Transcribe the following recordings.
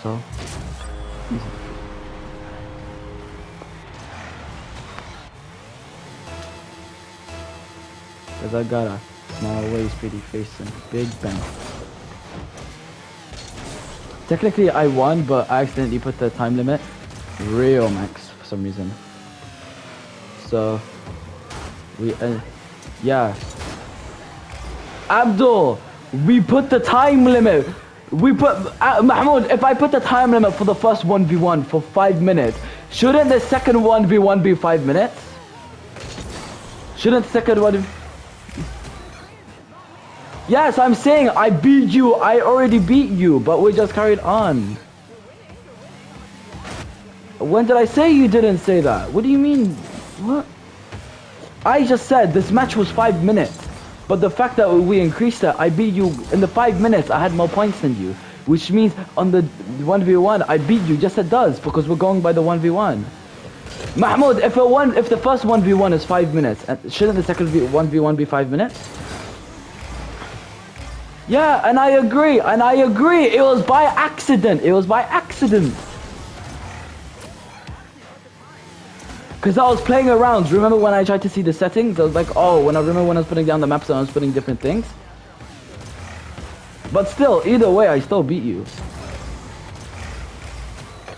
So, easy. Cause I got a small waist pretty facing Big Ben. Technically I won, but I accidentally put the time limit real max for some reason. So, we, yeah. Abdul, we put the time limit. We put, Mahmoud, if I put the time limit for the first 1v1 for 5 minutes, shouldn't the second 1v1 be 5 minutes? Shouldn't the second one... Yes, I'm saying I beat you. I already beat you, but we just carried on. When did I say you didn't say that? What do you mean? What? I just said this match was 5 minutes. But the fact that we increased it, I beat you in the 5 minutes. I had more points than you, which means on the 1v1 I beat you. Yes, it does, because we're going by the 1v1. Mahmoud, if the first 1v1 is 5 minutes, shouldn't the second 1v1 be 5 minutes? Yeah, and I agree. It was by accident. Because I was playing around. Remember when I tried to see the settings? I was like, oh, when I was putting down the maps and I was putting different things. But still, either way, I still beat you.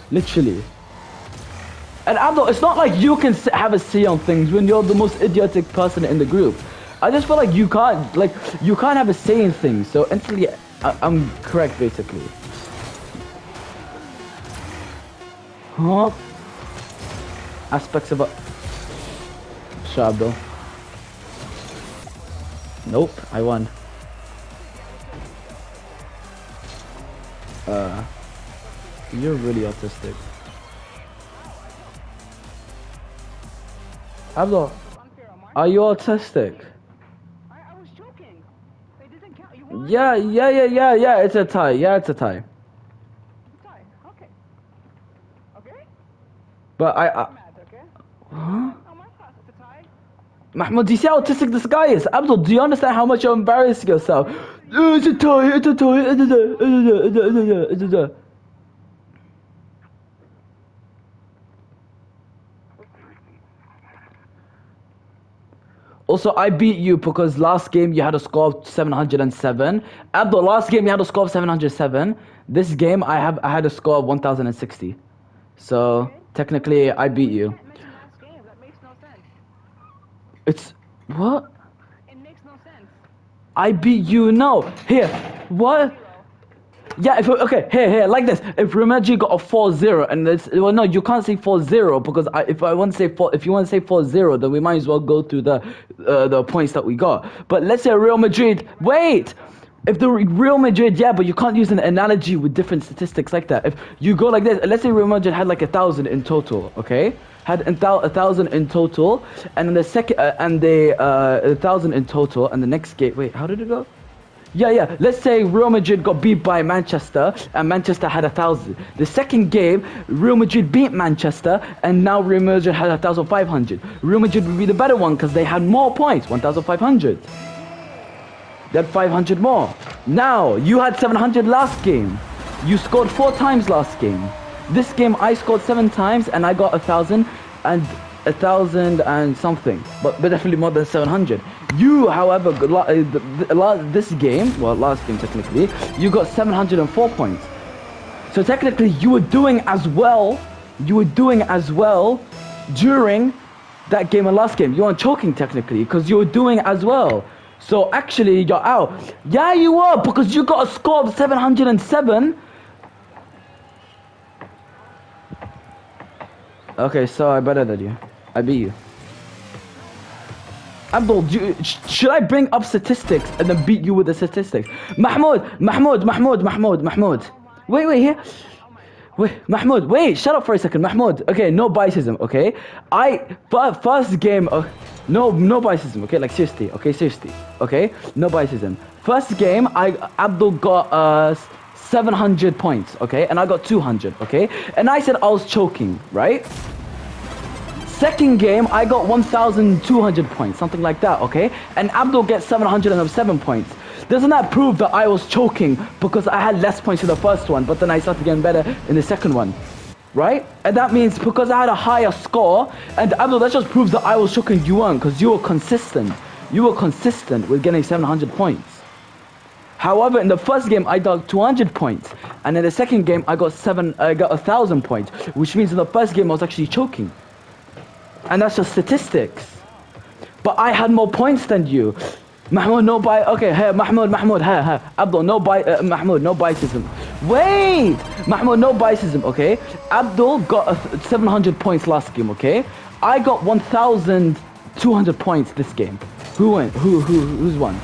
Literally. And Abdul, it's not like you can have a say on things when you're the most idiotic person in the group. I just feel like you can't have a say in things. So instantly, I'm correct basically. Huh? Aspects of a... Sure, Abdul. Nope, I won. You're really autistic. Abdul, are you autistic? I was joking. It doesn't count. You won. Yeah, it's a tie. Yeah, it's a tie. It's a tie. Okay. Okay? But Math, okay? Huh? On my class, it's a tie. Mahmoud, do you see how autistic this guy is? Abdul, do you understand how much you're embarrassing yourself? It's a tie, it's a tie. Also, I beat you because last game you had a score of 707. Abdul, last game you had a score of 707. This game I had a score of 1060. So technically I beat you. Can't mention last game. That makes no sense. It's what? It makes no sense. I beat you. No, here. What? Yeah, here, like this. If Remeji got a 4-0 and it's, well, no, you can't say 4-0 because if you want to say 4-0, then we might as well go through the points that we got. But let's say Real Madrid, wait! If the Real Madrid, yeah, but you can't use an analogy with different statistics like that. If you go like this, let's say Real Madrid had like 1,000 in total, okay? Had 1,000 in total, and then the second, 1,000 in total, and the next game, wait, how did it go? Yeah. Let's say Real Madrid got beat by Manchester, and Manchester had 1,000. The second game, Real Madrid beat Manchester, and now Real Madrid had 1,500. Real Madrid would be the better one because they had more points, 1,500. They had 500 more. Now, you had 700 last game. You scored 4 times last game. This game, I scored 7 times, and I got 1,000 and something, but definitely more than 700. You, however, this game, well, last game technically, you got 704 points. So technically, you were doing as well during that game and last game. You weren't choking technically, because you were doing as well. So actually, you're out. Yeah, you were, because you got a score of 707. Okay, so I better than you. I beat you. Abdul, should I bring up statistics and then beat you with the statistics? Mahmoud. Wait, here. Wait, Mahmoud, wait, shut up for a second. Mahmoud, okay, no biasism, okay? First game, no biasism, okay? Like seriously, okay? No biasism. First game, Abdul got 700 points, okay? And I got 200, okay? And I said I was choking, right? Second game, I got 1,200 points, something like that, okay? And Abdul gets 707 points. Doesn't that prove that I was choking because I had less points in the first one, but then I started getting better in the second one? Right? And that means because I had a higher score, and Abdul, that just proves that I was choking, you weren't, because you were consistent. You were consistent with getting 700 points. However, in the first game, I got 200 points, and in the second game, I got 1,000 points, which means in the first game, I was actually choking. And that's just statistics. But I had more points than you. Mahmoud, no bite. Okay, hey, Mahmoud, hey, Abdul, no bite. Mahmoud, no bitism. Wait, Mahmoud, no bitism. Okay, Abdul got 700 points last game. Okay, I got 1,200 points this game. Who won? Who's won?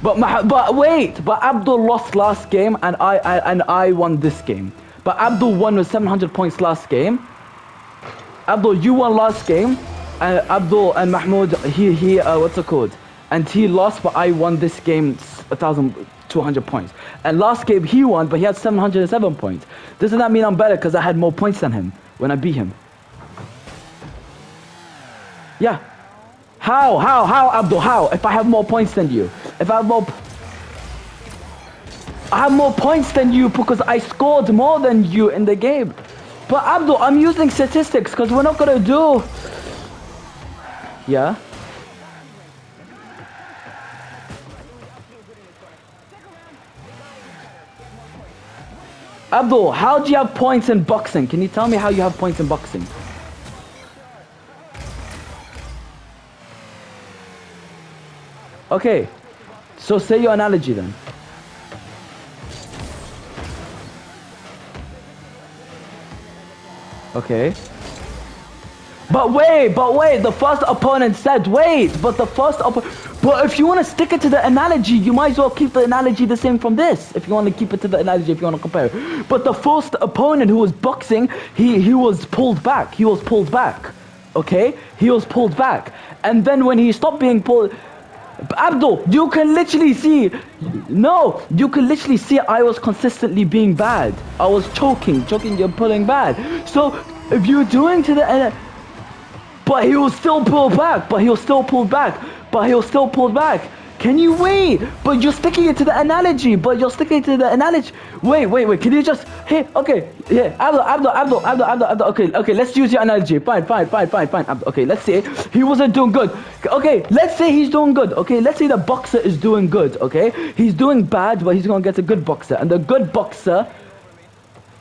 But Abdul lost last game, and I won this game. But Abdul won with 700 points last game. Abdul, you won last game. Abdul and Mahmoud, he what's it called? And he lost, but I won this game 1,200 points. And last game he won, but he had 707 points. Doesn't that mean I'm better because I had more points than him when I beat him? Yeah. How, Abdul, how? If I have more points than you. If I have more points than you because I scored more than you in the game. But Abdul, I'm using statistics because we're not gonna do... Yeah? Abdul, how do you have points in boxing? Can you tell me how you have points in boxing? Okay, so say your analogy then. Okay. But wait, the first opponent said but if you want to stick it to the analogy, you might as well keep the analogy the same from this. If you want to keep it to the analogy, if you want to compare. But the first opponent who was boxing, he was pulled back. Okay? He was pulled back. And then when he stopped being pulled... Abdul, you can literally see... No, you can literally see I was consistently being bad. I was choking, you're pulling bad. So, if you're doing to the... But he was still pulled back. Can you wait? But you're sticking it to the analogy. Wait. Can you just... Hey, okay. Yeah, Abdul. Okay, let's use your analogy. Fine. Abdul, okay, let's say he wasn't doing good. Okay, let's say he's doing good. Okay, let's say the boxer is doing good. Okay, he's doing bad, but he's gonna get a good boxer. And the good boxer...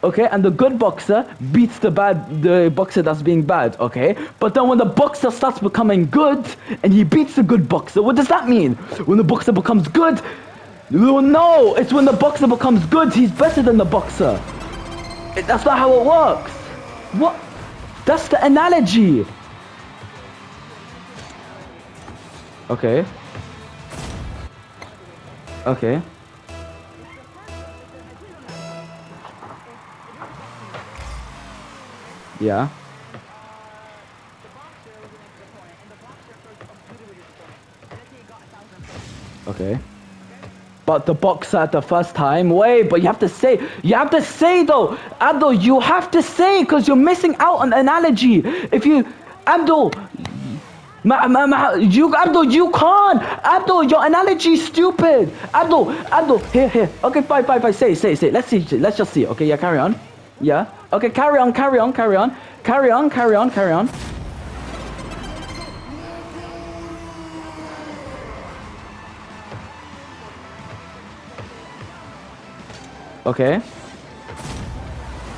Okay, and the good boxer beats the boxer that's being bad, okay? But then when the boxer starts becoming good, and he beats the good boxer, what does that mean? When the boxer becomes good? No, it's when the boxer becomes good, he's better than the boxer. That's not how it works. What? That's the analogy. Okay. Yeah. Okay. But the boxer at the first time, wait, but you have to say though, Abdul, you have to say, because you're missing out on analogy. If you, Abdul, Abdul, you can't. Abdul, your analogy is stupid. Abdul, here. Okay, fine. Say. Let's just see. Okay, yeah, carry on. Yeah. Okay, carry on.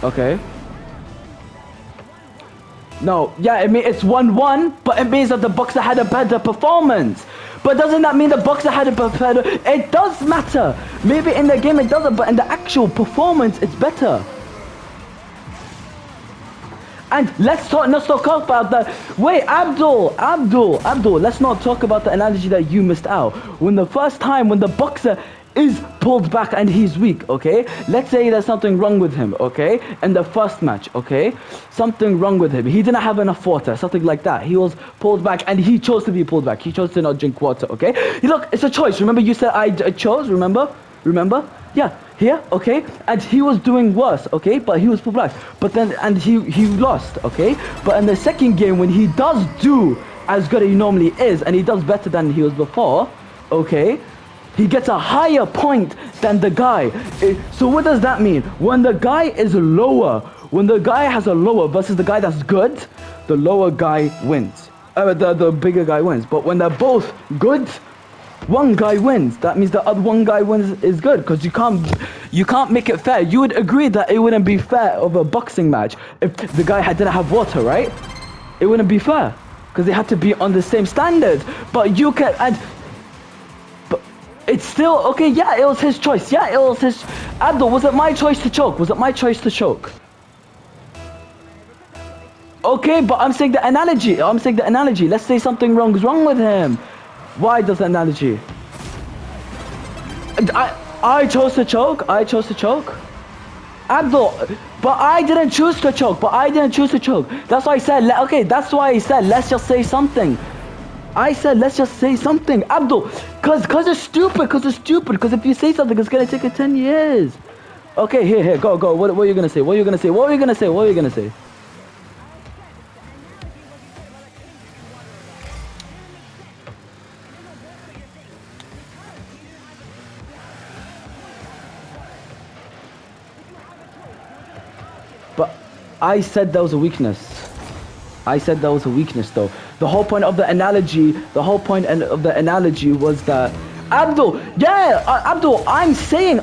Okay. No, yeah, I mean, it's 1-1, but it means that the boxer had a better performance. But doesn't that mean the boxer had a better... It does matter. Maybe in the game it doesn't, but in the actual performance, it's better. And let's talk about that. Wait, Abdul, let's not talk about the analogy that you missed out. When the boxer is pulled back and he's weak, okay? Let's say there's something wrong with him, okay? In the first match, okay? Something wrong with him. He didn't have enough water, something like that. He was pulled back and he chose to be pulled back. He chose to not drink water, okay? Look, it's a choice. Remember you said I chose, remember? Yeah, here, okay? And he was doing worse, okay? But he was pulled back. But then, and he lost, okay? But in the second game, when he does do as good as he normally is, and he does better than he was before, okay? He gets a higher point than the guy. So what does that mean? When the guy is lower, when the guy has a lower versus the guy that's good, the lower guy wins. The bigger guy wins. But when they're both good, one guy wins. That means the other one guy wins is good, because you can't make it fair. You would agree that it wouldn't be fair of a boxing match if the guy didn't have water, right? It wouldn't be fair because they have to be on the same standard. But you can but it's still okay. Yeah, it was his choice. Yeah, it was his. Abdul, was it my choice to choke? Was it my choice to choke? Okay, but I'm saying the analogy. Let's say something wrong's wrong with him. Why does the analogy? I chose to choke. Abdul, but I didn't choose to choke. That's why I said, okay, that's why I said, let's just say something. I said, let's just say something. Abdul, cause it's stupid, because if you say something, it's gonna take 10 years. Okay, here, go. What are you gonna say? What are you gonna say? But I said that was a weakness. Though. The whole point of the analogy was that Abdul, I'm saying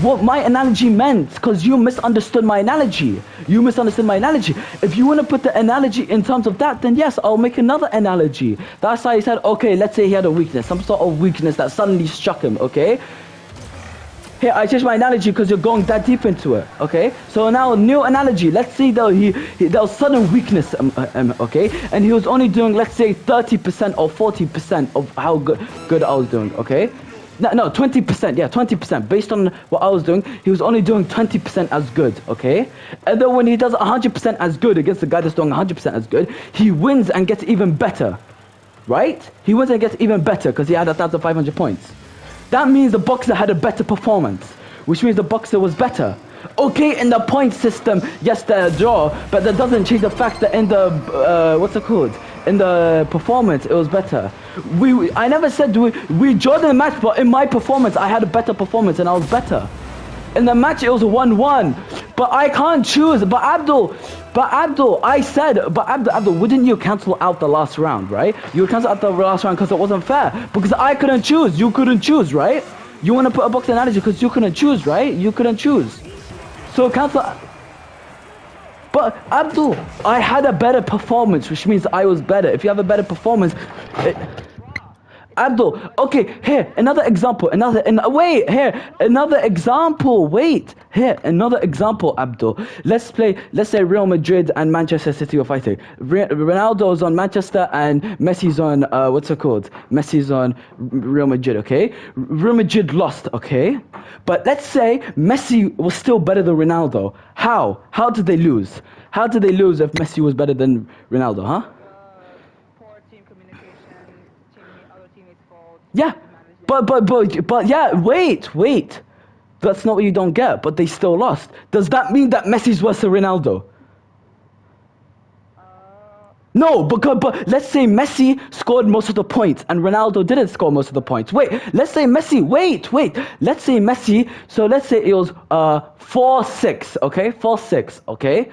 what my analogy meant, because you misunderstood my analogy. If you want to put the analogy in terms of that, then yes, I'll make another analogy. That's why I said, okay, let's say he had a weakness, some sort of weakness that suddenly struck him, okay? Here, I changed my analogy because you're going that deep into it, okay? So now, new analogy. Let's say that there was sudden weakness, okay? And he was only doing, let's say, 30% or 40% of how good I was doing, okay? No, 20%, yeah, 20%. Based on what I was doing, he was only doing 20% as good, okay? And then when he does 100% as good against the guy that's doing 100% as good, he wins and gets even better, right? He wins and gets even better because he had 1,500 points. That means the boxer had a better performance, which means the boxer was better. Okay, in the point system, yes, they're a draw, but that doesn't change the fact that in the, in the performance, it was better. I never said we drew the match, but in my performance, I had a better performance and I was better. In the match, it was 1-1, but I can't choose. But Abdul, wouldn't you cancel out the last round, right? You would cancel out the last round because it wasn't fair. Because I couldn't choose. You couldn't choose, right? You want to put a boxing analogy because you couldn't choose, right? You couldn't choose. So cancel. But Abdul, I had a better performance, which means I was better. If you have a better performance... Abdul, okay, here, another example, another example, Abdul. Let's say Real Madrid and Manchester City are fighting. Ronaldo's on Manchester and Messi's on, Messi's on Real Madrid, okay? Real Madrid lost, okay? But let's say Messi was still better than Ronaldo. How? How did they lose? How did they lose if Messi was better than Ronaldo, huh? Yeah, but yeah, wait. That's not what you don't get, but they still lost. Does that mean that Messi's worse than Ronaldo? No, but let's say Messi scored most of the points and Ronaldo didn't score most of the points. Let's say Messi, so let's say it was 4-6, okay? 4-6, okay?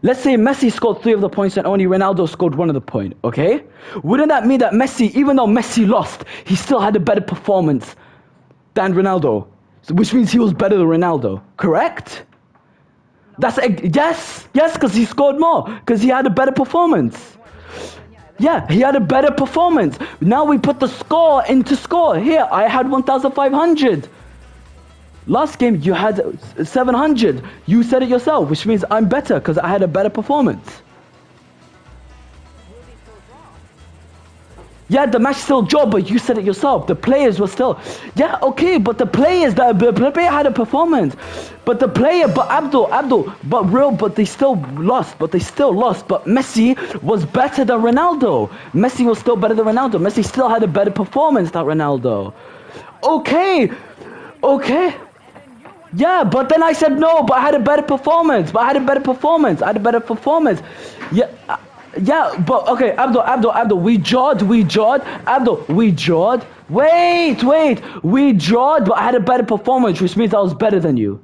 Let's say Messi scored 3 of the points and only Ronaldo scored 1 of the point, okay? Wouldn't that mean that Messi, even though Messi lost, he still had a better performance than Ronaldo? Which means he was better than Ronaldo, correct? No. Yes, because he scored more, because he had a better performance. Yeah, he had a better performance. Now we put the score into score. Here, I had 1,500. Last game, you had 700. You said it yourself, which means I'm better because I had a better performance. Yeah, the match still draw, but you said it yourself. The players were still... Yeah, okay, but the player had a performance. But the player, but they still lost. But Messi was better than Ronaldo. Messi was still better than Ronaldo. Messi still had a better performance than Ronaldo. Okay. Yeah, but then I said no, but I had a better performance. Yeah, Yeah, but okay, Abdul, we jawed, Abdul, we jawed. Wait, we jawed, but I had a better performance, which means I was better than you.